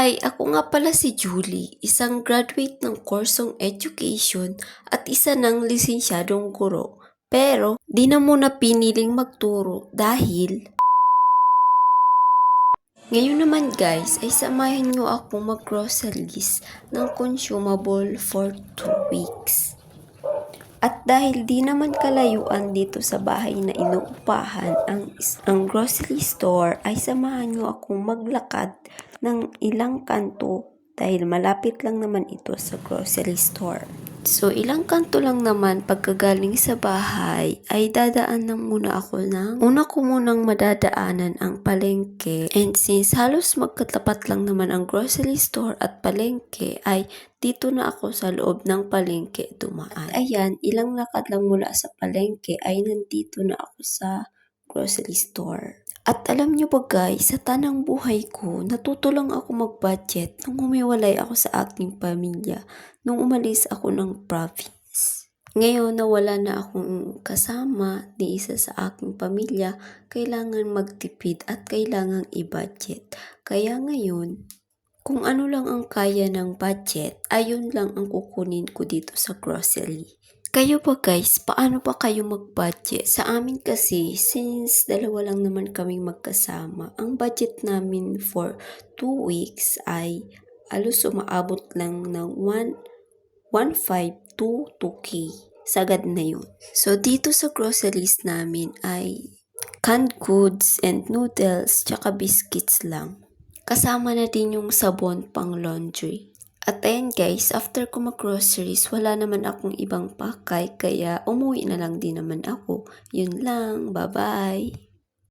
Hi, ako nga pala si Julie, isang graduate ng kursong education at isa ng lisensyadong guro. Pero, di na muna piniling magturo dahil ngayon naman guys ay samahan nyo ako mag-groceries ng consumable for 2 weeks. At dahil di naman kalayuan dito sa bahay na inuupahan ang grocery store, ay samahan nyo akong maglakad ng ilang kanto dahil malapit lang naman ito sa grocery store. So ilang kanto lang naman pagkagaling sa bahay ay dadaan lang muna ako una ko munang madadaanan ang palengke, and since halos magkatapat lang naman ang grocery store at palengke ay dito na ako sa loob ng palengke dumaan. At ayan, ilang lakad lang mula sa palengke ay nandito na ako sa grocery store. At alam nyo ba guys, sa tanang buhay ko, natuto lang ako mag-budget nung humiwalay ako sa aking pamilya, nung umalis ako ng province. Ngayon na wala na akong kasama ni isa sa aking pamilya, kailangan magtipid at kailangan i-budget. Kaya ngayon, kung ano lang ang kaya ng budget, ayun lang ang kukunin ko dito sa grocery. Kayo ba guys, paano pa kayo mag-budget? Sa amin kasi, since dalawa lang naman kaming magkasama, ang budget namin for 2 weeks ay alos umaabot lang ng 1.5 to 2K. Sagad na yun. So dito sa groceries namin ay canned goods and noodles tsaka biscuits lang. Kasama na din yung sabon pang laundry. At ayan guys, after ko mag-groceries, wala naman akong ibang pakay kaya umuwi na lang din naman ako. Yun lang, bye-bye!